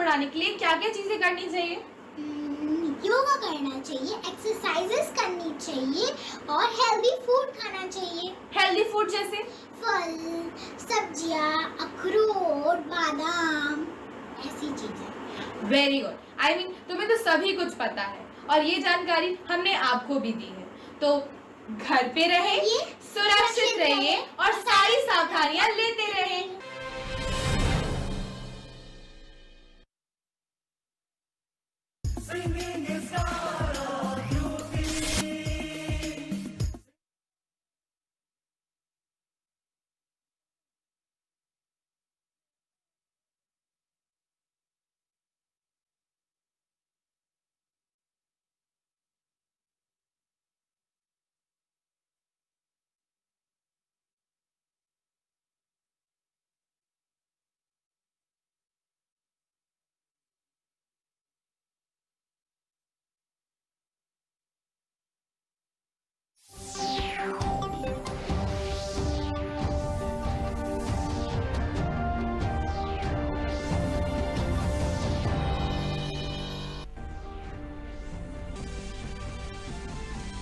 बढ़ाने के लिए क्या क्या चीजें करनी चाहिए? योगा करना चाहिए, एक्सरसाइजेस करनी चाहिए और हेल्दी फूड खाना चाहिए। हेल्दी फूड जैसे? फल, सब्जियां, अखरोट, बादाम, ऐसी चीजें। Very good. आई मीन तुम्हें तो सभी कुछ पता है और ये जानकारी हमने आपको भी दी है। तो घर पे रहे, सुरक्षित रहिए और सारी सावधानियां लेते रहें।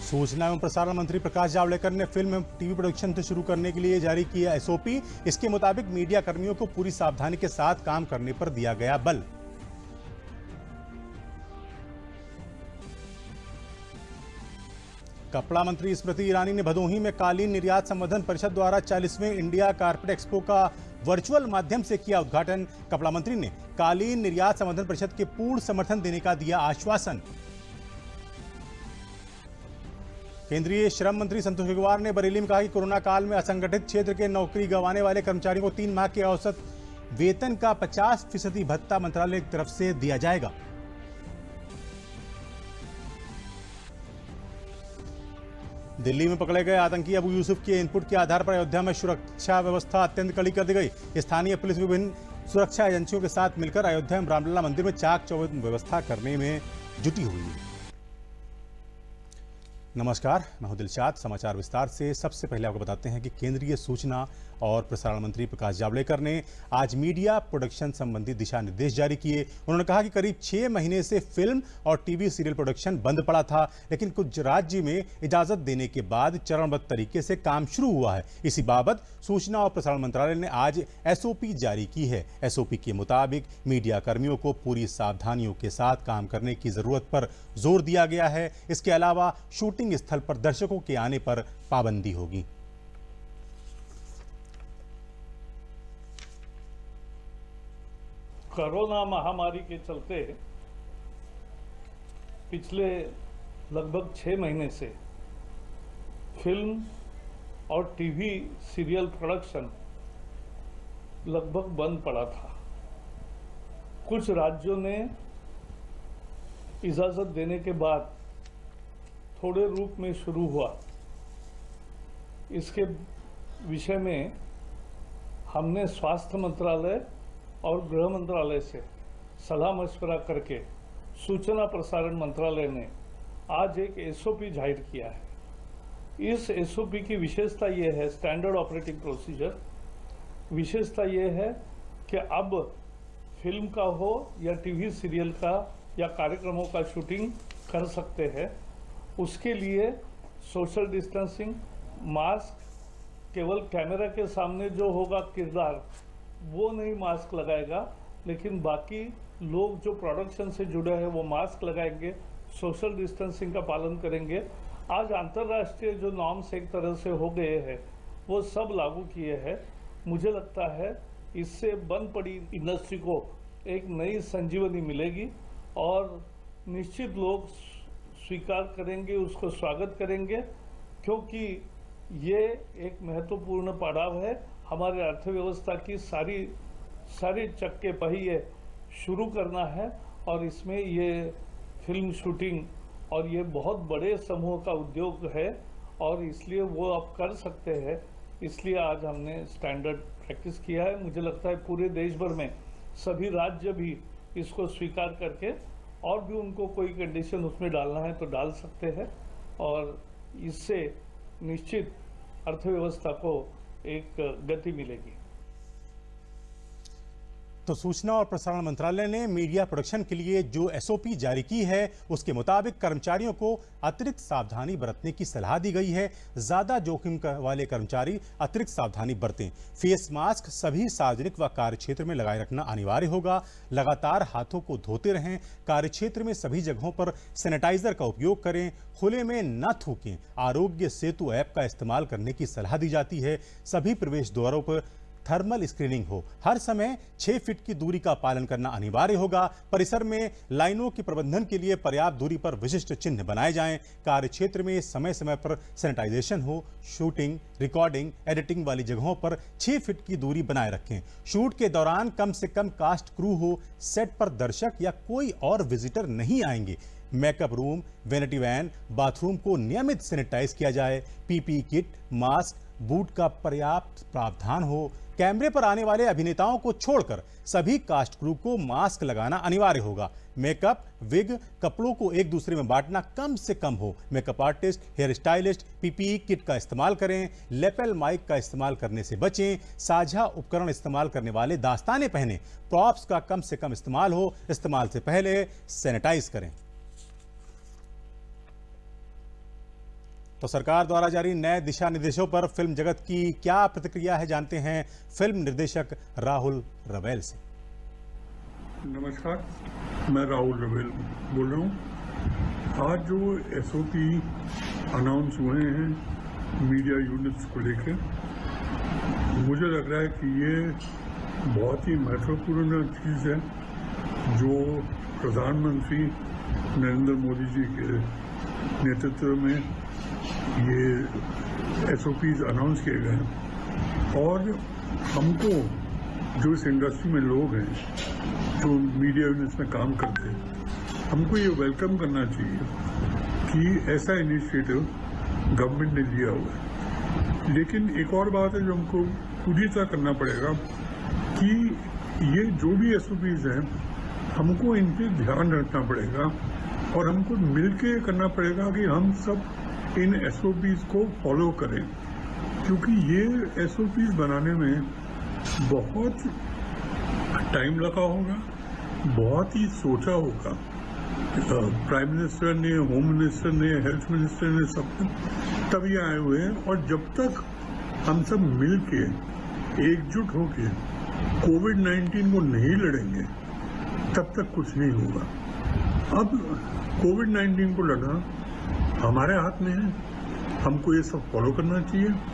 सूचना एवं प्रसारण मंत्री प्रकाश जावड़ेकर ने फिल्म एवं टीवी प्रोडक्शन से शुरू करने के लिए जारी किया एसओपी। इसके मुताबिक मीडिया कर्मियों को पूरी सावधानी के साथ काम करने पर दिया गया बल। कपड़ा मंत्री स्मृति ईरानी ने भदोही में कालीन निर्यात संवर्धन परिषद द्वारा 40वें इंडिया कारपेट एक्सपो का वर्चुअल माध्यम से किया उद्घाटन। कपड़ा मंत्री ने कालीन निर्यात संवर्धन परिषद के पूर्ण समर्थन देने का दिया आश्वासन। केंद्रीय श्रम मंत्री संतोष गंगवार ने बरेली में कहा कि कोरोना काल में असंगठित क्षेत्र के नौकरी गंवाने वाले कर्मचारियों को 3 माह के औसत वेतन का 50% भत्ता मंत्रालय की तरफ से दिया जाएगा। दिल्ली में पकड़े गए आतंकी अबू यूसुफ के इनपुट के आधार पर अयोध्या में सुरक्षा व्यवस्था अत्यंत कड़ी कर दी गई। स्थानीय पुलिस विभिन्न सुरक्षा एजेंसियों के साथ मिलकर अयोध्या में रामलला मंदिर में चाक चौबंद व्यवस्था करने में जुटी हुई है। नमस्कार, मैं हूं दिलशाद। समाचार विस्तार से। सबसे पहले आपको बताते हैं कि केंद्रीय सूचना और प्रसारण मंत्री प्रकाश जावड़ेकर ने आज मीडिया प्रोडक्शन संबंधी दिशा निर्देश जारी किए। उन्होंने कहा कि करीब 6 महीने से फिल्म और टीवी सीरियल प्रोडक्शन बंद पड़ा था, लेकिन कुछ राज्य में इजाजत देने के बाद चरणबद्ध तरीके से काम शुरू हुआ है। इसी बाबत सूचना और प्रसारण मंत्रालय ने आज एसओपी जारी की है। एसओपी के मुताबिक मीडिया कर्मियों को पूरी सावधानियों के साथ काम करने की जरूरत पर जोर दिया गया है। इसके अलावा शूटिंग स्थल पर दर्शकों के आने पर पाबंदी होगी। कोरोना महामारी के चलते पिछले लगभग 6 महीने से फिल्म और टीवी सीरियल प्रोडक्शन लगभग बंद पड़ा था। कुछ राज्यों ने इजाज़त देने के बाद थोड़े रूप में शुरू हुआ। इसके विषय में हमने स्वास्थ्य मंत्रालय और गृह मंत्रालय से सलाह मशवरा करके सूचना प्रसारण मंत्रालय ने आज एक एसओपी जाहिर किया है। इस एसओपी की विशेषता ये है, स्टैंडर्ड ऑपरेटिंग प्रोसीजर, विशेषता ये है कि अब फिल्म का हो या टीवी सीरियल का या कार्यक्रमों का शूटिंग कर सकते हैं। उसके लिए सोशल डिस्टेंसिंग, मास्क, केवल कैमरा के सामने जो होगा किरदार वो नहीं मास्क लगाएगा, लेकिन बाकी लोग जो प्रोडक्शन से जुड़े हैं वो मास्क लगाएंगे, सोशल डिस्टेंसिंग का पालन करेंगे। आज अंतर्राष्ट्रीय जो नॉर्म्स एक तरह से हो गए हैं वो सब लागू किए हैं। मुझे लगता है इससे बंद पड़ी इंडस्ट्री को एक नई संजीवनी मिलेगी और निश्चित लोग स्वीकार करेंगे, उसको स्वागत करेंगे, क्योंकि ये एक महत्वपूर्ण पड़ाव है। हमारे अर्थव्यवस्था की सारी चक्के पहिए शुरू करना है और इसमें ये फिल्म शूटिंग और ये बहुत बड़े समूह का उद्योग है और इसलिए वो अब कर सकते हैं। इसलिए आज हमने स्टैंडर्ड प्रैक्टिस किया है। मुझे लगता है पूरे देश भर में सभी राज्य भी इसको स्वीकार करके और भी उनको कोई कंडीशन उसमें डालना है तो डाल सकते हैं और इससे निश्चित अर्थव्यवस्था को एक गति मिलेगी। तो सूचना और प्रसारण मंत्रालय ने मीडिया प्रोडक्शन के लिए जो एसओपी जारी की है उसके मुताबिक कर्मचारियों को अतिरिक्त सावधानी बरतने की सलाह दी गई है। ज्यादा जोखिम वाले कर्मचारी अतिरिक्त सावधानी बरतें। फेस मास्क सभी सार्वजनिक व कार्यक्षेत्र में लगाए रखना अनिवार्य होगा। लगातार हाथों को धोते रहें। कार्यक्षेत्र में सभी जगहों पर सैनिटाइजर का उपयोग करें। खुले में न थूकें। आरोग्य सेतु ऐप का इस्तेमाल करने की सलाह दी जाती है। सभी प्रवेश द्वारों पर थर्मल स्क्रीनिंग हो। हर समय 6 फीट की दूरी का पालन करना अनिवार्य होगा। परिसर में लाइनों के प्रबंधन के लिए पर्याप्त दूरी पर विशिष्ट चिन्ह बनाए जाएं। कार्यक्षेत्र में समय समय पर सैनिटाइजेशन हो। शूटिंग, रिकॉर्डिंग, एडिटिंग वाली जगहों पर 6 फीट की दूरी बनाए रखें। शूट के दौरान कम से कम कास्ट क्रू हो। सेट पर दर्शक या कोई और विजिटर नहीं आएंगे। Makeup room, vanity van, bathroom को नियमित सैनिटाइज किया जाए। पीपीई किट, मास्क, बूट का पर्याप्त प्रावधान हो। कैमरे पर आने वाले अभिनेताओं को छोड़कर सभी कास्ट क्रू को मास्क लगाना अनिवार्य होगा। मेकअप, विग, कपड़ों को एक दूसरे में बांटना कम से कम हो। Makeup artist, hair stylist PPE kit का इस्तेमाल करें। लेपेल माइक का इस्तेमाल करने से बचें। साझा उपकरण इस्तेमाल करने वाले दास्ताने पहने। प्रॉप्स का कम से कम इस्तेमाल हो। इस्तेमाल से पहले सैनिटाइज करें। तो सरकार द्वारा जारी नए दिशा निर्देशों पर फिल्म जगत की क्या प्रतिक्रिया है, जानते हैं फिल्म निर्देशक राहुल रवेल से। नमस्कार, मैं राहुल रवेल बोल रहा हूँ। आज जो एसओपी अनाउंस हुए हैं मीडिया यूनिट्स को लेकर, मुझे लग रहा है कि ये बहुत ही महत्वपूर्ण चीज़ है जो प्रधानमंत्री नरेंद्र मोदी जी के नेतृत्व में ये एसओपीज अनाउंस किए गए हैं। और हमको जो इस इंडस्ट्री में लोग हैं, जो मीडिया यूनिट्स में काम करते हैं, हमको ये वेलकम करना चाहिए कि ऐसा इनिशिएटिव गवर्नमेंट ने लिया हुआ है। लेकिन एक और बात है जो हमको पूरी तरह करना पड़ेगा कि ये जो भी एसओपीज हैं, हमको इन पर ध्यान रखना पड़ेगा और हमको मिलके करना पड़ेगा कि हम सब इन एसओपीज को फॉलो करें, क्योंकि ये एसओपीज बनाने में बहुत टाइम लगा होगा, बहुत ही सोचा होगा। प्राइम मिनिस्टर ने, होम मिनिस्टर ने, हेल्थ मिनिस्टर ने, सब तभी आए हुए हैं। और जब तक हम सब मिल के एकजुट होके कोविड-19 को नहीं लड़ेंगे, तब तक कुछ नहीं होगा। अब कोविड-19 को लड़ना हमारे हाथ में है। हमको ये सब फॉलो करना चाहिए।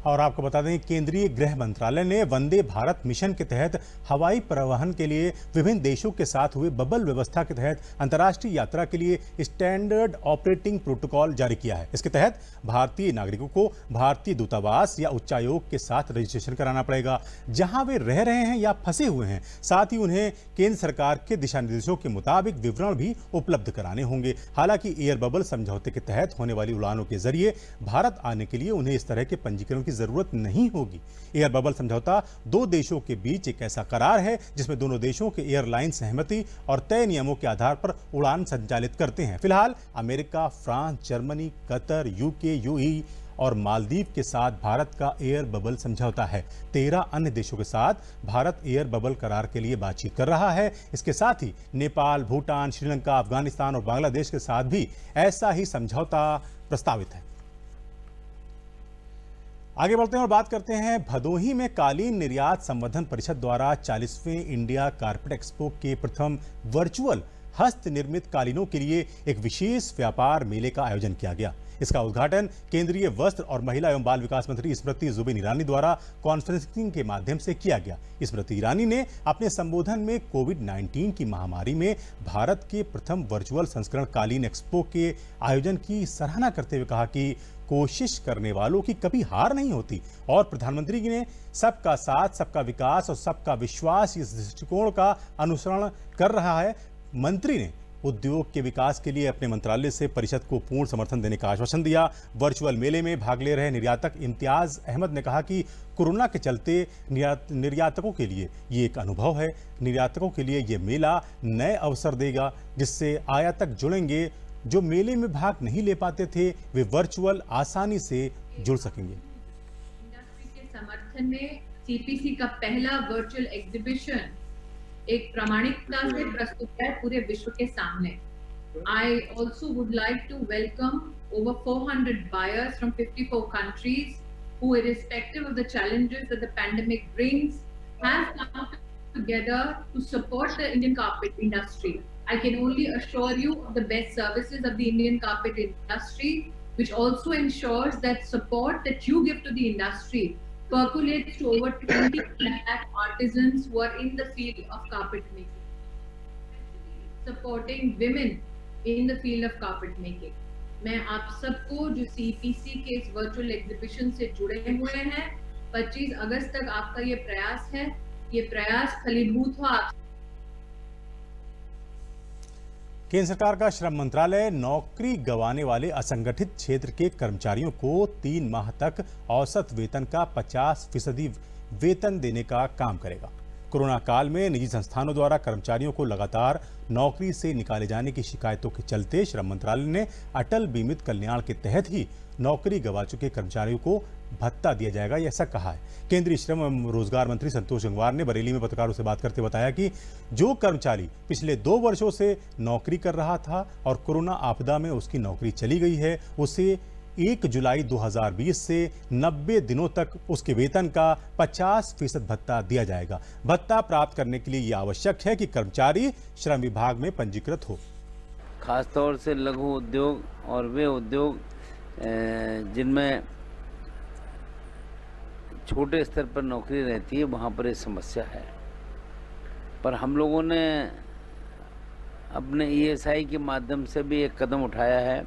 और आपको बता दें, केंद्रीय गृह मंत्रालय ने वंदे भारत मिशन के तहत हवाई परिवहन के लिए विभिन्न देशों के साथ हुए बबल व्यवस्था के तहत अंतर्राष्ट्रीय यात्रा के लिए स्टैंडर्ड ऑपरेटिंग प्रोटोकॉल जारी किया है। इसके तहत भारतीय नागरिकों को भारतीय दूतावास या उच्चायोग के साथ रजिस्ट्रेशन कराना पड़ेगा जहां वे रह रहे हैं या फंसे हुए हैं। साथ ही उन्हें केंद्र सरकार के दिशा निर्देशों के मुताबिक विवरण भी उपलब्ध कराने होंगे। हालांकि एयर बबल समझौते के तहत होने वाली उड़ानों के जरिए भारत आने के लिए उन्हें इस तरह के पंजीकरण की जरूरत नहीं होगी। एयर बबल समझौता 2 देशों के बीच एक ऐसा करार है जिसमें दोनों देशों के एयरलाइन सहमति और तय नियमों के आधार पर उड़ान संचालित करते हैं। फिलहाल America, France, Germany, Qatar, UK, UAE और मालदीव के साथ भारत का एयर बबल समझौता है। 13 अन्य देशों के साथ भारत एयर बबल करार के लिए बातचीत कर रहा है। इसके साथ ही नेपाल, भूटान, श्रीलंका, अफगानिस्तान और बांग्लादेश के साथ भी ऐसा ही समझौता प्रस्तावित है। आगे बढ़ते हैं और बात करते हैं भदोही में कालीन निर्यात संवर्धन परिषद द्वारा 40वें इंडिया कारपेट एक्सपो के प्रथम वर्चुअल हस्त निर्मित कालीनों के लिए एक विशेष व्यापार मेले का आयोजन किया गया। इसका उद्घाटन केंद्रीय वस्त्र और महिला एवं बाल विकास मंत्री स्मृति जुबिन ईरानी द्वारा कॉन्फ्रेंसिंग के माध्यम से किया गया। स्मृति ईरानी ने अपने संबोधन में कोविड-19 की महामारी में भारत के प्रथम वर्चुअल संस्करण कालीन एक्सपो के आयोजन की सराहना करते हुए कहा कि कोशिश करने वालों की कभी हार नहीं होती और प्रधानमंत्री ने सबका साथ, सबका विकास और सबका विश्वास इस दृष्टिकोण का अनुसरण कर रहा है। मंत्री ने उद्योग के विकास के लिए अपने मंत्रालय से परिषद को पूर्ण समर्थन देने का आश्वासन दिया। वर्चुअल मेले में भाग ले रहे निर्यातक इम्तियाज अहमद ने कहा कि कोरोना के चलते निर्यातकों के लिए ये एक अनुभव है। निर्यातकों के लिए ये मेला नए अवसर देगा जिससे आयातक जुड़ेंगे। जो मेले में भाग नहीं ले पाते थे वे वर्चुअल आसानी से जुड़ सकेंगे। इंडस्ट्री के समर्थन में सीपीसी का पहला वर्चुअल एग्जीबिशन एक प्रामाणिकता से प्रस्तुत है पूरे विश्व के सामने। I also would like to welcome over 400 buyers from 54 countries who, irrespective of the challenges that the pandemic brings, have come together to support the Indian carpet industry. I can only assure you of the best services of the Indian carpet industry, which also ensures that support that you give to the industry percolates to over 20 lakh artisans who are in the field of carpet making. Supporting women in the field of carpet making. मैं आप सबको जो CPC के इस virtual exhibition से जुड़े हुए हैं, 25 अगस्त तक आपका ये प्रयास है, ये प्रयास फलीभूत हो। आप केंद्र सरकार का श्रम मंत्रालय नौकरी गंवाने वाले असंगठित क्षेत्र के कर्मचारियों को 3 माह तक औसत वेतन का 50% वेतन देने का काम करेगा। कोरोना काल में निजी संस्थानों द्वारा कर्मचारियों को लगातार नौकरी से निकाले जाने की शिकायतों के चलते श्रम मंत्रालय ने अटल बीमित कल्याण के तहत ही नौकरी गंवा चुके कर्मचारियों को भत्ता दिया जाएगा, ऐसा कहा है। केंद्रीय श्रम एवं रोजगार मंत्री संतोष गंगवार ने बरेली में पत्रकारों से बात करते बताया कि जो कर्मचारी पिछले 2 वर्षों से नौकरी कर रहा था और कोरोना आपदा में उसकी नौकरी चली गई है, उसे 1 जुलाई 2020 से 90 दिनों तक उसके वेतन का 50% भत्ता दिया जाएगा। भत्ता प्राप्त करने के लिए यह आवश्यक है कि कर्मचारी श्रम विभाग में पंजीकृत हो। खासतौर से लघु उद्योग और वे उद्योग जिनमें छोटे स्तर पर नौकरी रहती है, वहाँ पर ये समस्या है। पर हम लोगों ने अपने ESI के माध्यम से भी एक कदम उठाया है।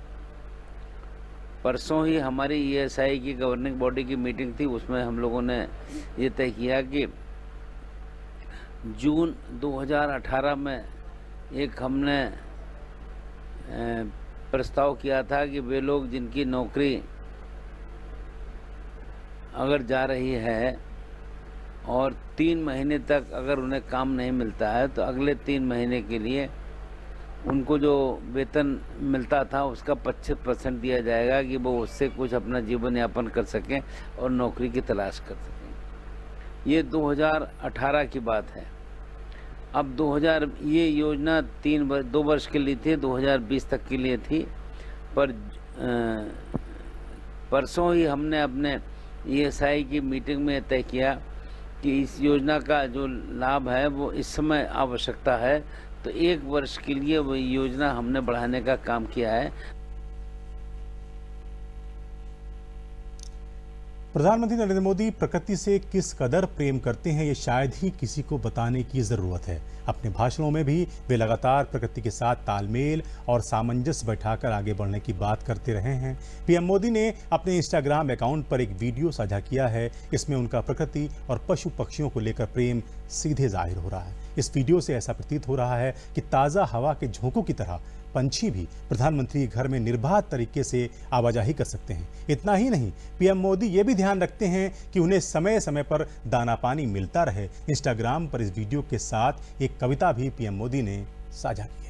परसों ही हमारी ESI की गवर्निंग बॉडी की मीटिंग थी, उसमें हम लोगों ने ये तय किया कि जून 2018 में एक हमने प्रस्ताव किया था कि वे लोग जिनकी नौकरी अगर जा रही है और 3 महीने तक अगर उन्हें काम नहीं मिलता है, तो अगले 3 महीने के लिए उनको जो वेतन मिलता था उसका 25% दिया जाएगा कि वो उससे कुछ अपना जीवन यापन कर सकें और नौकरी की तलाश कर सकें। ये 2018 की बात है। अब ये योजना 2 वर्ष के लिए थी, 2020 तक के लिए थी। पर परसों ही हमने अपने ESI की मीटिंग में तय किया कि इस योजना का जो लाभ है वो इस समय आवश्यकता है, तो 1 वर्ष के लिए वो योजना हमने बढ़ाने का काम किया है। प्रधानमंत्री नरेंद्र मोदी प्रकृति से किस कदर प्रेम करते हैं, ये शायद ही किसी को बताने की जरूरत है। अपने भाषणों में भी वे लगातार प्रकृति के साथ तालमेल और सामंजस्य बैठाकर आगे बढ़ने की बात करते रहे हैं। पीएम मोदी ने अपने इंस्टाग्राम अकाउंट पर एक वीडियो साझा किया है। इसमें उनका प्रकृति और पशु पक्षियों को लेकर प्रेम सीधे जाहिर हो रहा है। इस वीडियो से ऐसा प्रतीत हो रहा है कि ताज़ा हवा के झोंकों की तरह पंछी भी प्रधानमंत्री के घर में निर्बाध तरीके से आवाजाही कर सकते हैं। इतना ही नहीं, पीएम मोदी ये भी ध्यान रखते हैं कि उन्हें समय समय पर दाना पानी मिलता रहे। इंस्टाग्राम पर इस वीडियो के साथ एक कविता भी पीएम मोदी ने साझा की है।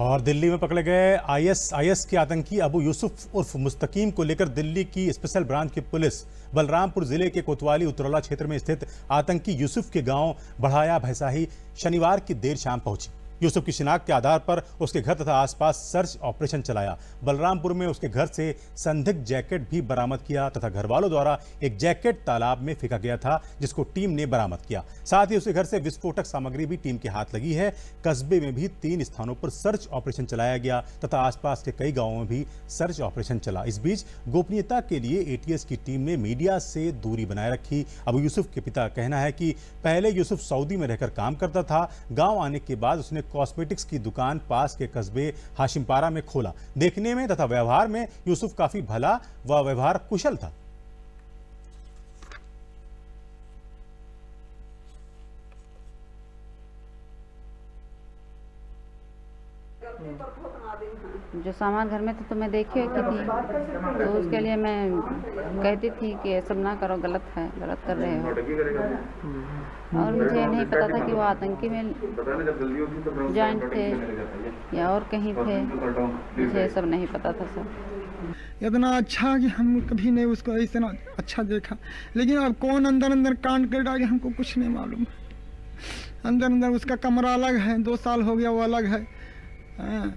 और दिल्ली में पकड़े गए आईएस के आतंकी अबू यूसुफ उर्फ मुस्तकीम को लेकर दिल्ली की स्पेशल ब्रांच की पुलिस बलरामपुर जिले के कोतवाली उतरौला क्षेत्र में स्थित आतंकी यूसुफ के गांव बढ़ाया भैसाही शनिवार की देर शाम पहुंची। यूसुफ की शिनाख्त के आधार पर उसके घर तथा आसपास सर्च ऑपरेशन चलाया। बलरामपुर में उसके घर से संदिग्ध जैकेट भी बरामद किया तथा घर वालों द्वारा एक जैकेट तालाब में फेंका गया था, जिसको टीम ने बरामद किया। साथ ही उसके घर से विस्फोटक सामग्री भी टीम के हाथ लगी है। कस्बे में भी 3 स्थानों पर सर्च ऑपरेशन चलाया गया तथा आसपास के कई गांवों में भी सर्च ऑपरेशन चला। इस बीच गोपनीयता के लिए एटीएस की टीम ने मीडिया से दूरी बनाए रखी। अबू यूसुफ के पिता का कहना है कि पहले यूसुफ सऊदी में रहकर काम करता था। गांव आने के बाद उसने कॉस्मेटिक्स की दुकान पास के कस्बे हाशिमपारा में खोला। देखने में तथा व्यवहार में यूसुफ काफी भला व व्यवहार कुशल था। जो सामान घर में था तो मैं देखी की थी, तो उसके लिए मैं कहती थी कि ये सब ना करो, गलत है, गलत कर रहे हो। और मुझे नहीं पता था कि वो आतंकी में जॉइंट थे या और कहीं थे, मुझे ये सब नहीं पता था सर। इतना अच्छा कि हम कभी नहीं उसको इतना अच्छा देखा, लेकिन अब कौन अंदर अंदर कांड कर डाले हमको कुछ नहीं मालूम। अंदर अंदर उसका कमरा अलग है, 2 साल हो गया वो अलग है।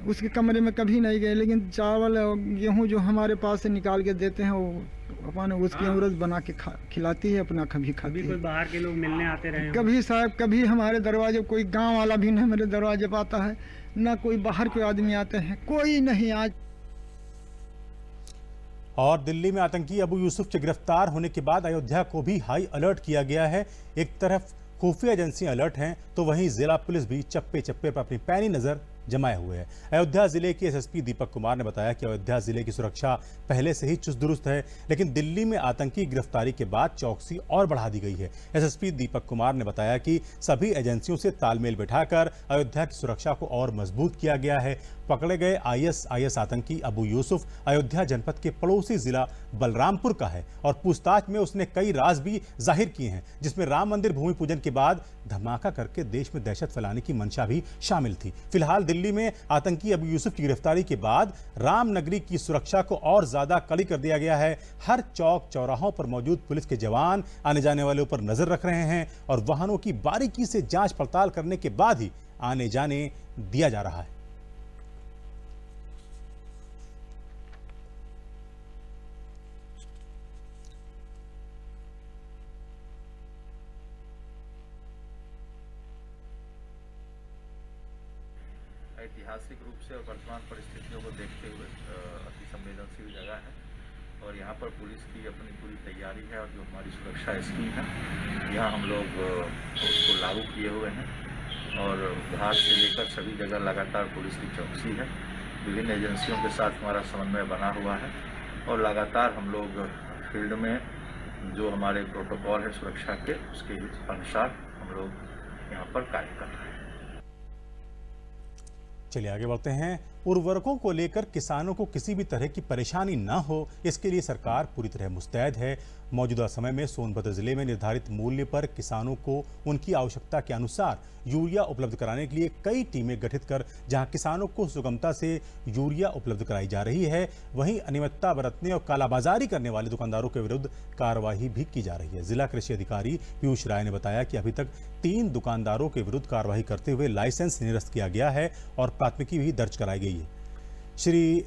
उसके कमरे में कभी नहीं गए, लेकिन चावल और गेहूँ जो हमारे पास से निकाल के देते हैं वो अपन उसकी अमृत बना के खिलाती है, अपना कभी खाती है। कोई बाहर के लोग मिलने आते रहे? कभी साहब, कभी हमारे दरवाजे कोई गांव वाला भी नहीं मेरे दरवाजे पर आता है, ना कोई बाहर के आदमी आते हैं, कोई नहीं आज। और दिल्ली में आतंकी अबू यूसुफ के गिरफ्तार होने के बाद अयोध्या को भी हाई अलर्ट किया गया है। एक तरफ खुफिया एजेंसियां अलर्ट हैं तो वहीं जिला पुलिस भी चप्पे चप्पे पर अपनी पैनी नजर जमाए हुए है। अयोध्या जिले के एसएसपी दीपक कुमार ने बताया कि अयोध्या जिले की सुरक्षा पहले से ही चुस्त दुरुस्त है, लेकिन दिल्ली में आतंकी गिरफ्तारी के बाद चौकसी और बढ़ा दी गई है। एसएसपी दीपक कुमार ने बताया कि सभी एजेंसियों से तालमेल बिठाकर अयोध्या की सुरक्षा को और मजबूत किया गया है। पकड़े गए आईएस आतंकी अबू यूसुफ अयोध्या जनपद के पड़ोसी जिला बलरामपुर का है और पूछताछ में उसने कई राज भी जाहिर किए हैं, जिसमें राम मंदिर भूमि पूजन के बाद धमाका करके देश में दहशत फैलाने की मंशा भी शामिल थी। फिलहाल दिल्ली में आतंकी अबू यूसुफ की गिरफ्तारी के बाद रामनगरी की सुरक्षा को और ज्यादा कड़ी कर दिया गया है। हर चौक चौराहों पर मौजूद पुलिस के जवान आने जाने वालों पर नजर रख रहे हैं और वाहनों की बारीकी से जांच पड़ताल करने के बाद ही आने जाने दिया जा रहा है। ऐतिहासिक रूप से और वर्तमान परिस्थितियों को देखते हुए अति संवेदनशील जगह है और यहाँ पर पुलिस की अपनी पूरी तैयारी है और जो हमारी सुरक्षा स्कीम है यहाँ हम लोग उसको लागू किए हुए हैं और घाट से लेकर सभी जगह लगातार पुलिस की चौकसी है। विभिन्न एजेंसियों के साथ हमारा समन्वय बना हुआ है और लगातार हम लोग फील्ड में जो हमारे प्रोटोकॉल है सुरक्षा के उसके अनुसार हम लोग यहाँ पर कार्य कर रहे हैं। चलिए आगे बढ़ते हैं। उर्वरकों को लेकर किसानों को किसी भी तरह की परेशानी न हो, इसके लिए सरकार पूरी तरह मुस्तैद है। मौजूदा समय में सोनभद्र जिले में निर्धारित मूल्य पर किसानों को उनकी आवश्यकता के अनुसार यूरिया उपलब्ध कराने के लिए कई टीमें गठित कर जहां किसानों को सुगमता से यूरिया उपलब्ध कराई जा रही है, वहीं अनियमितता बरतने और कालाबाजारी करने वाले दुकानदारों के विरुद्ध कार्रवाई भी की जा रही है। जिला कृषि अधिकारी पीयूष राय ने बताया कि अभी तक 3 दुकानदारों के विरुद्ध कार्रवाई करते हुए लाइसेंस निरस्त किया गया है और प्राथमिकी भी दर्ज कराई गई है। श्री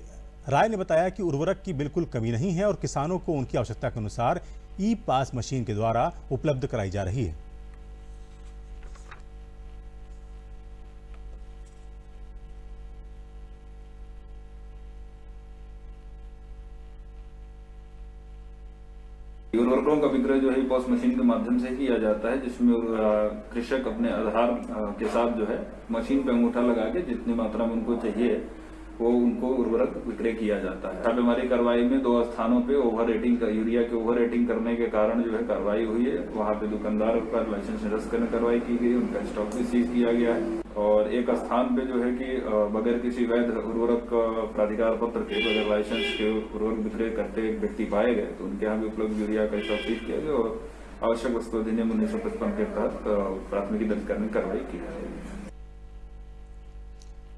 राय ने बताया कि उर्वरक की बिल्कुल कमी नहीं है और किसानों को उनकी आवश्यकता के अनुसार ई पास मशीन के द्वारा उपलब्ध कराई जा रही है। उर्वरकों का विक्रय जो है पॉस मशीन के माध्यम से किया जाता है, जिसमें कृषक अपने आधार के साथ जो है मशीन पे अंगूठा लगा के जितनी मात्रा में उनको चाहिए वो उनको उर्वरक विक्रय किया जाता है। छापेमारी कार्रवाई में 2 स्थानों पे ओवर रेटिंग का यूरिया के ओवर रेटिंग करने के कारण जो है कार्रवाई हुई है। वहाँ पे दुकानदार का लाइसेंस निरस्त करने कार्रवाई की गई, उनका स्टॉक भी सीज किया गया है। और एक स्थान पे जो है कि बगैर किसी वैध उर्वरक प्राधिकार पत्र के बगैर लाइसेंस के उर्वरक विक्रय करते एक व्यक्ति पाए गए, तो उनके यहाँ भी उपलब्ध यूरिया का स्टॉक सीज किया गया और आवश्यक वस्तु अधिनियम 1955 के तहत प्राथमिकी दर्ज करने की कार्रवाई की गई।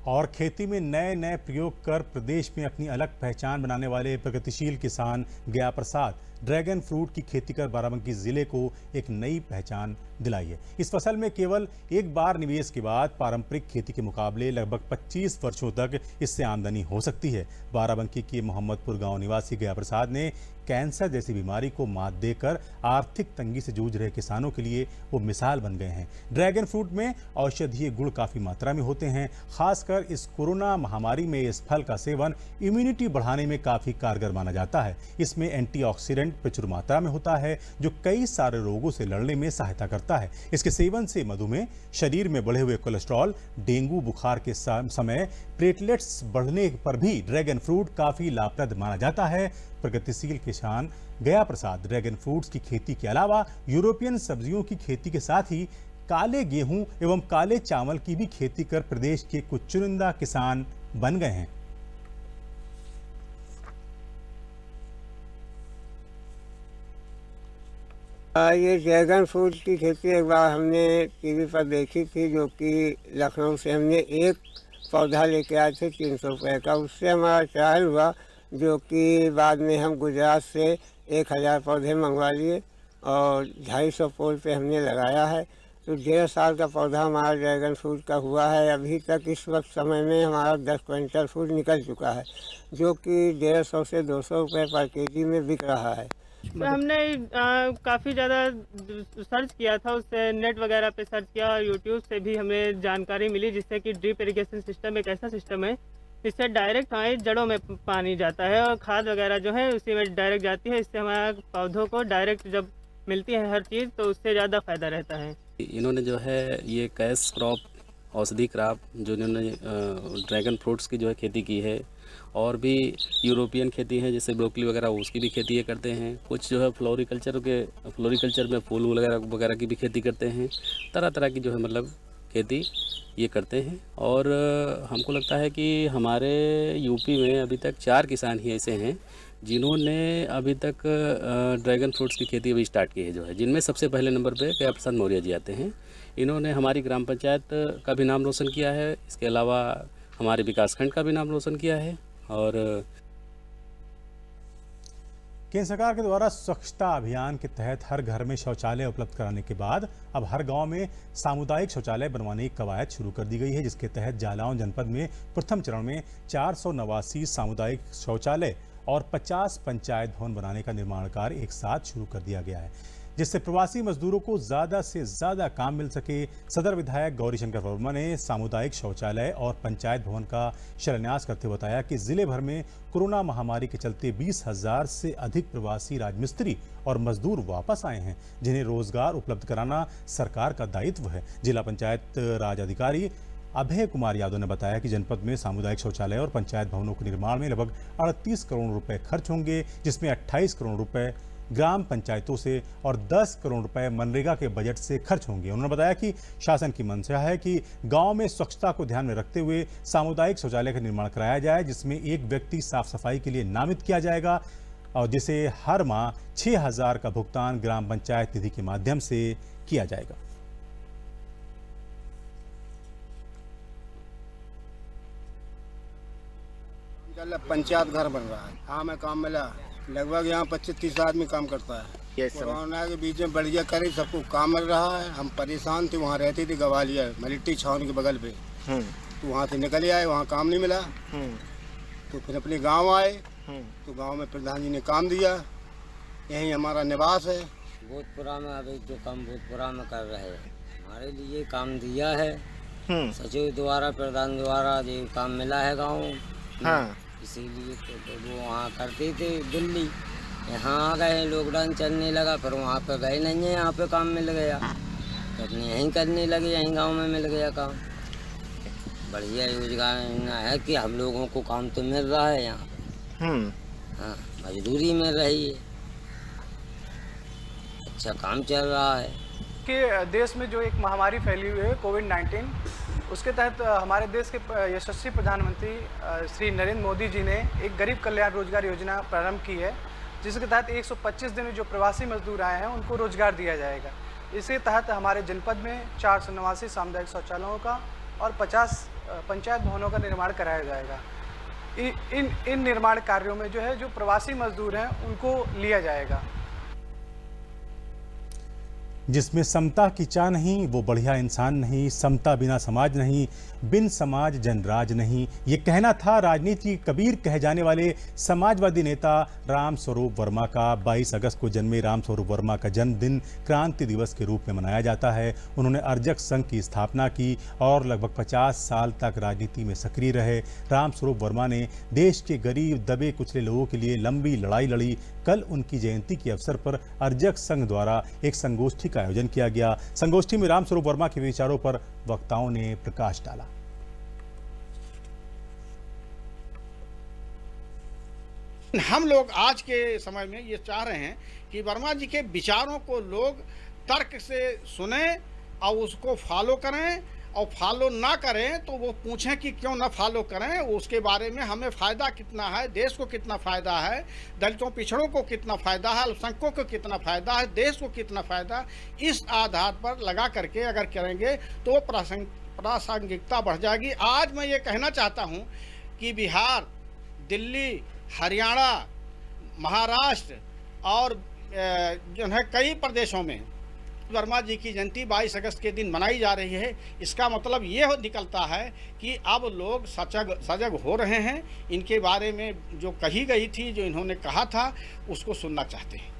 और खेती में नए नए प्रयोग कर प्रदेश में अपनी अलग पहचान बनाने वाले प्रगतिशील किसान गया प्रसाद ड्रैगन फ्रूट की खेती कर बाराबंकी जिले को एक नई पहचान दिलाई है। इस फसल में केवल एक बार निवेश के बाद पारंपरिक खेती के मुकाबले लगभग 25 वर्षों तक इससे आमदनी हो सकती है। बाराबंकी के मोहम्मदपुर गांव निवासी गया प्रसाद ने कैंसर जैसी बीमारी को मात देकर आर्थिक तंगी से जूझ रहे किसानों के लिए वो मिसाल बन गए हैं। ड्रैगन फ्रूट में औषधीय गुण काफ़ी मात्रा में होते हैं। खासकर इस कोरोना महामारी में इस फल का सेवन इम्यूनिटी बढ़ाने में काफ़ी कारगर माना जाता है। इसमें एंटीऑक्सीडेंट प्रचुर मात्रा में होता है जो कई सारे रोगों से लड़ने में सहायता करता है। इसके सेवन से मधुमेह, शरीर में बढ़े हुए कोलेस्ट्रॉल, डेंगू बुखार के समय प्लेटलेट्स बढ़ने पर भी ड्रैगन फ्रूट काफ़ी लाभप्रद माना जाता है। प्रगतिशील किसान गया प्रसाद ड्रैगन फ्रूट्स की खेती के अलावा यूरोपियन सब्जियों की खेती के साथ ही काले गेहूं एवं काले चावल की भी खेती कर प्रदेश के कुछ चुनिंदा किसान बन गए हैं। ये ड्रैगन फ्रूट की खेती एक बार हमने टीवी पर देखी थी, जो कि लखनऊ से हमने एक पौधा लेके आए थे 300 रुपये का। उससे हमारा ट्रायल हुआ, जो कि बाद में हम गुजरात से 1000 पौधे मंगवा लिए और 250 पोल पे हमने लगाया है। तो 1.5 साल का पौधा हमारा ड्रैगन फ्रूट का हुआ है। अभी तक इस वक्त समय में हमारा 10 क्विंटल फ्रूट निकल चुका है, जो कि 150 से 200 रुपये पर केजी में बिक रहा है। तो हमने काफ़ी ज़्यादा सर्च किया था, उससे नेट वगैरह पे सर्च किया और यूट्यूब से भी हमें जानकारी मिली, जिससे कि ड्रिप इरिगेशन सिस्टम एक ऐसा सिस्टम है इससे डायरेक्ट हमारी जड़ों में पानी जाता है और खाद वगैरह जो है उसी में डायरेक्ट जाती है। इससे हमारे पौधों को डायरेक्ट जब मिलती है हर चीज़, तो उससे ज़्यादा फ़ायदा रहता है। इन्होंने जो है ये कैश क्रॉप, औषधि क्रॉप जो इन्होंने ड्रैगन फ्रूट्स की जो है खेती की है, और भी यूरोपियन खेती है जैसे ब्रोकली वगैरह, उसकी भी खेती ये करते हैं। कुछ जो है फ्लोरिकल्चर में फूल वगैरह की भी खेती करते हैं। तरह तरह की जो है मतलब खेती ये करते हैं। और हमको लगता है कि हमारे यूपी में अभी तक 4 किसान ही ऐसे हैं जिन्होंने अभी तक ड्रैगन फ्रूट्स की खेती अभी स्टार्ट की है जो है, जिनमें सबसे पहले नंबर पे गया प्रसाद मौर्य जी आते हैं। इन्होंने हमारी ग्राम पंचायत का भी नाम रोशन किया है, इसके अलावा हमारे विकासखंड का भी नाम रोशन किया है। और केंद्र सरकार के द्वारा स्वच्छता अभियान के तहत हर घर में शौचालय उपलब्ध कराने के बाद अब हर गांव में सामुदायिक शौचालय बनवाने की कवायद शुरू कर दी गई है, जिसके तहत जालौन जनपद में प्रथम चरण में 489 सामुदायिक शौचालय और 50 पंचायत भवन बनाने का निर्माण कार्य एक साथ शुरू कर दिया गया है, जिससे प्रवासी मजदूरों को ज़्यादा से ज़्यादा काम मिल सके। सदर विधायक गौरीशंकर वर्मा ने सामुदायिक शौचालय और पंचायत भवन का शिलान्यास करते हुए बताया कि जिले भर में कोरोना महामारी के चलते 20,000 से अधिक प्रवासी राजमिस्त्री और मजदूर वापस आए हैं, जिन्हें रोजगार उपलब्ध कराना सरकार का दायित्व है। जिला पंचायत राज अधिकारी अभय कुमार यादव ने बताया कि जनपद में सामुदायिक शौचालय और पंचायत भवनों के निर्माण में लगभग 38 करोड़ रुपए खर्च होंगे, जिसमें 28 करोड़ रुपए ग्राम पंचायतों से और 10 करोड़ रुपए मनरेगा के बजट से खर्च होंगे। उन्होंने बताया कि शासन की मंशा है कि गांव में स्वच्छता को ध्यान में रखते हुए सामुदायिक शौचालय का निर्माण कराया जाए, जिसमें एक व्यक्ति साफ सफाई के लिए नामित किया जाएगा और जिसे हर माह 6,000 का भुगतान ग्राम पंचायत निधि के माध्यम से किया जाएगा। पंचायत घर बन रहा है। हाँ, मैं काम मिला, लगभग यहाँ 25-30 आदमी काम करता है। कोरोना के बीच में बढ़िया करे, सबको काम मिल रहा है। हम परेशान थे, वहाँ रहते थे गवालियर मलिट्टी छावन के बगल पे, तो वहाँ से निकल आए, वहाँ काम नहीं मिला तो फिर अपने गांव आए, तो गांव में प्रधान जी ने काम दिया, यही हमारा निवास है। भूतपुरा में अभी जो काम भूतपुरा में कर रहे हैं, हमारे लिए काम दिया है सचिव द्वारा, प्रधान द्वारा जो काम मिला है गाँव में। इसीलिए तो वो वहाँ करते थे दिल्ली, यहाँ आ गए, लॉकडाउन चलने लगा, फिर वहाँ पे गए नहीं है, यहाँ पे काम मिल गया तो अपने यहीं करने लगे, यहीं गांव में मिल गया काम। बढ़िया योजना है कि हम लोगों को काम तो मिल रहा है यहाँ पे। हाँ, मजदूरी मिल रही है, अच्छा काम चल रहा है। कि देश में जो एक महामारी फैली हुई है कोविड-19, उसके तहत हमारे देश के यशस्वी प्रधानमंत्री श्री नरेंद्र मोदी जी ने एक गरीब कल्याण रोजगार योजना प्रारंभ की है, जिसके तहत 125 दिन में जो प्रवासी मजदूर आए हैं उनको रोजगार दिया जाएगा। इसके तहत हमारे जनपद में 489 सामुदायिक शौचालयों का और 50 पंचायत भवनों का निर्माण कराया जाएगा। इन निर्माण कार्यों में जो है जो प्रवासी मजदूर हैं उनको लिया जाएगा। जिसमें समता की चाह नहीं वो बढ़िया इंसान नहीं, समता बिना समाज नहीं, बिन समाज जनराज नहीं, ये कहना था राजनीति कबीर कहे जाने वाले समाजवादी नेता राम स्वरूप वर्मा का। 22 अगस्त को जन्मे राम स्वरूप वर्मा का जन्मदिन क्रांति दिवस के रूप में मनाया जाता है। उन्होंने अर्जक संघ की स्थापना की और लगभग 50 साल तक राजनीति में सक्रिय रहे। राम स्वरूप वर्मा ने देश के गरीब दबे कुचले लोगों के लिए लंबी लड़ाई लड़ी। कल उनकी जयंती के अवसर पर अर्जक संघ द्वारा एक संगोष्ठी का आयोजन किया गया। संगोष्ठी में राम स्वरूप वर्मा के विचारों पर वक्ताओं ने प्रकाश डाला। हम लोग आज के समय में ये चाह रहे हैं कि वर्मा जी के विचारों को लोग तर्क से सुने और उसको फॉलो करें, और फॉलो ना करें तो वो पूछें कि क्यों ना फॉलो करें, उसके बारे में हमें फ़ायदा कितना है, देश को कितना फ़ायदा है, दलितों पिछड़ों को कितना फ़ायदा है, अल्पसंख्यकों को कितना फ़ायदा है, देश को कितना फ़ायदा, इस आधार पर लगा करके अगर करेंगे तो प्रासंगिकता बढ़ जाएगी। आज मैं ये कहना चाहता हूँ कि बिहार, दिल्ली, हरियाणा, महाराष्ट्र और जो है कई प्रदेशों में वर्मा जी की जयंती 22 अगस्त के दिन मनाई जा रही है। इसका मतलब ये निकलता है कि अब लोग सजग हो रहे हैं, इनके बारे में जो कही गई थी, जो इन्होंने कहा था, उसको सुनना चाहते हैं।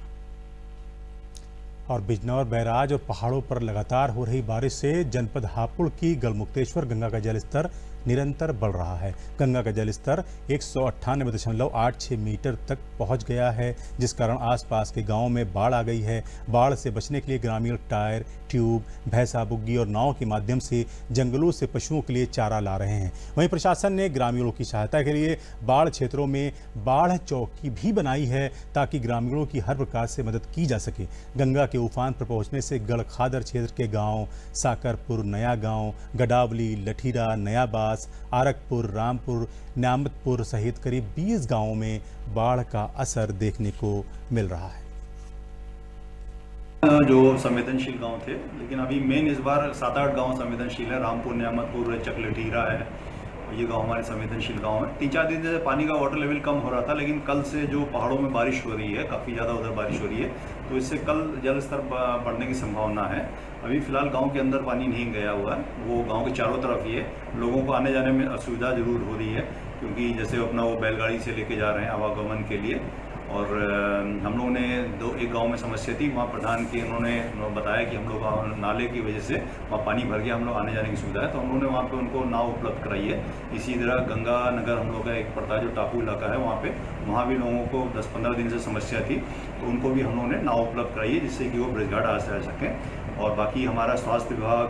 और बिजनौर बैराज और पहाड़ों पर लगातार हो रही बारिश से जनपद हापुड़ की गलमुक्तेश्वर गंगा का जलस्तर निरंतर बढ़ रहा है। गंगा का जलस्तर 198.86 मीटर तक पहुंच गया है, जिस कारण आसपास के गांवों में बाढ़ आ गई है। बाढ़ से बचने के लिए ग्रामीण टायर, ट्यूब, भैंसा बुग्गी और नाव के माध्यम से जंगलों से पशुओं के लिए चारा ला रहे हैं। वहीं प्रशासन ने ग्रामीणों की सहायता के लिए बाढ़ क्षेत्रों में बाढ़ चौकी भी बनाई है, ताकि ग्रामीणों की हर प्रकार से मदद की जा सके। गंगा के उफान पर पहुंचने से गढ़खादर क्षेत्र के गाँव साकरपुर, नया गाँव, गडावली, लठीरा, नयाबास, आरकपुर, रामपुर, न्यामतपुर सहित करीब 20 गांवों में बाढ़ का असर देखने को मिल रहा है। जो संवेदनशील गांव थे, लेकिन अभी मेन इस बार 7-8 गांव संवेदनशील है। रामपुर, न्यामतपुर, रेचक, लठीरा है, ये गांव हमारे संवेदनशील गांव है। 3-4 दिन से पानी का वाटर लेवल कम हो रहा था, लेकिन कल से जो पहाड़ों में बारिश हो रही है, काफ़ी ज़्यादा उधर बारिश हो रही है, तो इससे कल जल स्तर बढ़ने की संभावना है। अभी फिलहाल गांव के अंदर पानी नहीं गया हुआ है, वो गांव के चारों तरफ ही है। लोगों को आने जाने में असुविधा जरूर हो रही है, क्योंकि जैसे अपना वो बैलगाड़ी से लेके जा रहे हैं आवागमन के लिए। और हम लोगों ने एक गांव में समस्या थी, वहाँ प्रधान की उन्होंने बताया कि हम लोग नाले की वजह से वहाँ पानी भर गया, हम लोग आने जाने की सुविधा है, तो हम लोगों ने वहाँ पे उनको नाव उपलब्ध कराई है। इसी तरह गंगा नगर हम लोग का एक पड़ता है, जो टापू इलाका है, वहाँ भी लोगों को 10-15 दिन से समस्या थी, तो उनको भी हम लोगों ने नाव उपलब्ध कराई है, जिससे कि वो ब्रिजघाट आ सकें। और बाकी हमारा स्वास्थ्य विभाग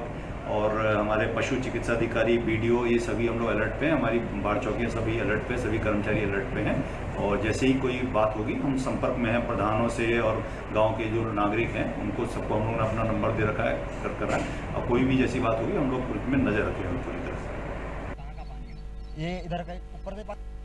और हमारे पशु चिकित्सा अधिकारी, BDO, ये सभी हम लोग अलर्ट पे हैं। हमारी बाढ़ चौकियाँ सभी अलर्ट पे, सभी कर्मचारी अलर्ट पे हैं। और जैसे ही कोई बात होगी, हम संपर्क में हैं प्रधानों से, और गांव के जो नागरिक हैं उनको सबको हम लोगों ने अपना नंबर दे रखा है, कर रहा है। और कोई भी जैसी बात होगी हम लोग में नजर रखेंगे पूरी तरह से। ये इधर का ऊपर से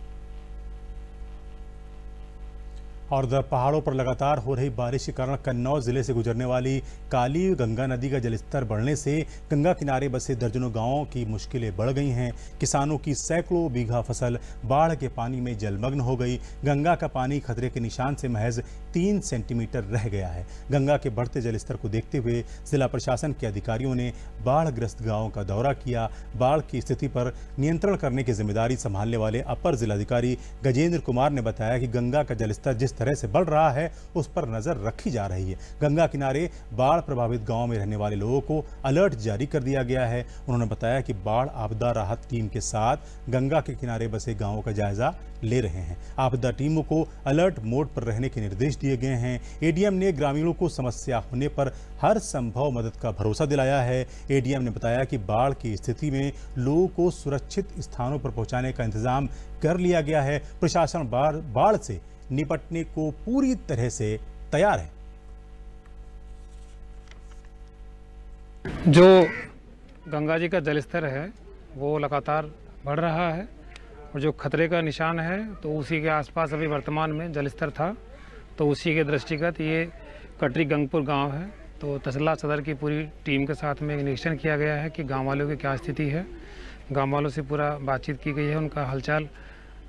और उधर पहाड़ों पर लगातार हो रही बारिश के कारण कन्नौज जिले से गुजरने वाली काली गंगा नदी का जलस्तर बढ़ने से गंगा किनारे बसे दर्जनों गांवों की मुश्किलें बढ़ गई हैं। किसानों की सैकड़ों बीघा फसल बाढ़ के पानी में जलमग्न हो गई। गंगा का पानी खतरे के निशान से महज 3 सेंटीमीटर रह गया है। गंगा के बढ़ते जलस्तर को देखते हुए जिला प्रशासन के अधिकारियों ने बाढ़ग्रस्त गाँवों का दौरा किया। बाढ़ की स्थिति पर नियंत्रण करने की जिम्मेदारी संभालने वाले अपर जिलाधिकारी गजेंद्र कुमार ने बताया कि गंगा का जलस्तर जिस तरह से बढ़ रहा है, उस पर नजर रखी जा रही है। गंगा किनारे बाढ़ प्रभावित गांवों में रहने वाले लोगों को अलर्ट जारी कर दिया गया है। उन्होंने बताया कि बाढ़ आपदा राहत टीम के साथ गंगा के किनारे बसे गांवों का जायजा ले रहे हैं। आपदा टीमों को अलर्ट मोड पर रहने के निर्देश दिए गए हैं। एडीएम ने ग्रामीणों को समस्या होने पर हर संभव मदद का भरोसा दिलाया है। एडीएम ने बताया कि बाढ़ की स्थिति में लोगों को सुरक्षित स्थानों पर पहुंचाने का इंतजाम कर लिया गया है। प्रशासन बाढ़ से निपटने को पूरी तरह से तैयार है। जो गंगा जी का जलस्तर है वो लगातार बढ़ रहा है, और जो खतरे का निशान है तो उसी के आसपास अभी वर्तमान में जलस्तर था, तो उसी के दृष्टिगत ये कटरी गंगपुर गांव है, तो तहसील सदर की पूरी टीम के साथ में निरीक्षण किया गया है कि गांव वालों की क्या स्थिति है। गांव वालों से पूरा बातचीत की गई है, उनका हालचाल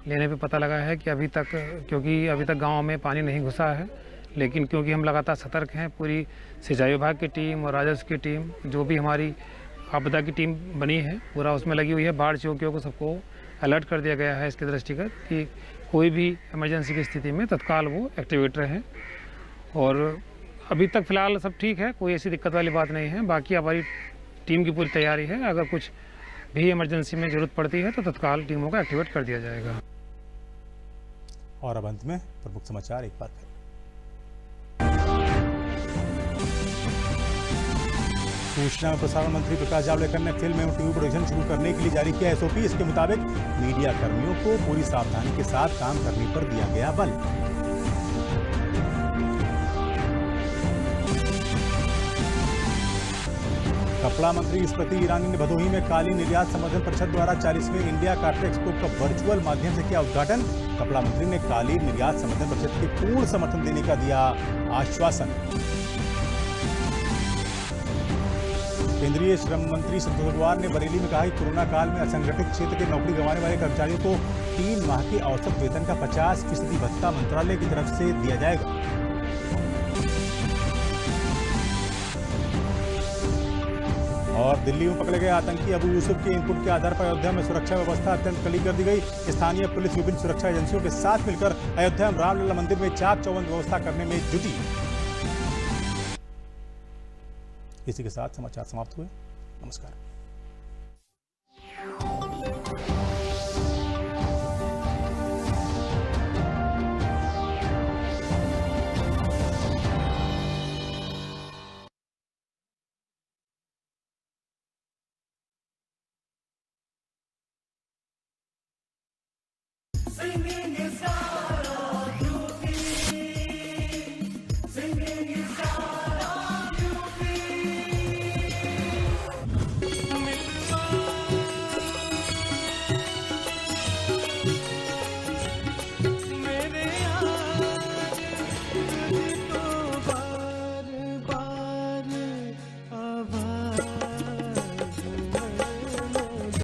लेने पे पता लगा है कि अभी तक गांव में पानी नहीं घुसा है, लेकिन क्योंकि हम लगातार सतर्क हैं, पूरी सिंचाई विभाग की टीम और राजस्व की टीम, जो भी हमारी आपदा की टीम बनी है, पूरा उसमें लगी हुई है। बाढ़ चौकियों को सबको अलर्ट कर दिया गया है इसके दृष्टिगत कि कोई भी इमरजेंसी की स्थिति में तत्काल वो एक्टिवेट रहें। और अभी तक फ़िलहाल सब ठीक है, कोई ऐसी दिक्कत वाली बात नहीं है। बाकी हमारी टीम की पूरी तैयारी है, अगर कुछ भी इमरजेंसी में ज़रूरत पड़ती है तो तत्काल टीमों को एक्टिवेट कर दिया जाएगा। और अब अंत में प्रमुख समाचार एक बार फिर। सूचना और प्रसारण मंत्री प्रकाश जावड़ेकर ने फिल्म एवं टीवी प्रोडक्शन शुरू करने के लिए जारी किया एसओपी। इसके मुताबिक मीडिया कर्मियों को पूरी सावधानी के साथ काम करने पर दिया गया बल। कपड़ा मंत्री स्मृति ईरानी ने भदोही में कालीन निर्यात संवर्धन परिषद द्वारा 40वें इंडिया कार्पेट एक्सपो का वर्चुअल माध्यम से किया उद्घाटन। कपड़ा मंत्री ने कालीन निर्यात संवर्धन परिषद के पूर्ण समर्थन देने का दिया आश्वासन। केंद्रीय श्रम मंत्री संतोष गंगवार ने बरेली में कहा कि कोरोना काल में असंगठित क्षेत्र के नौकरी गंवाने वाले कर्मचारियों को 3 माह के औसत वेतन का 50% भत्ता मंत्रालय की तरफ से दिया जाएगा। और दिल्ली में पकड़े गए आतंकी अबू यूसुफ के इनपुट के आधार पर अयोध्या में सुरक्षा व्यवस्था अत्यंत कड़ी कर दी गई। स्थानीय पुलिस विभिन्न सुरक्षा एजेंसियों के साथ मिलकर अयोध्या में रामलला मंदिर में चाक चौबंद व्यवस्था करने में जुटी। इसी के साथ समाचार समाप्त हुए। नमस्कार।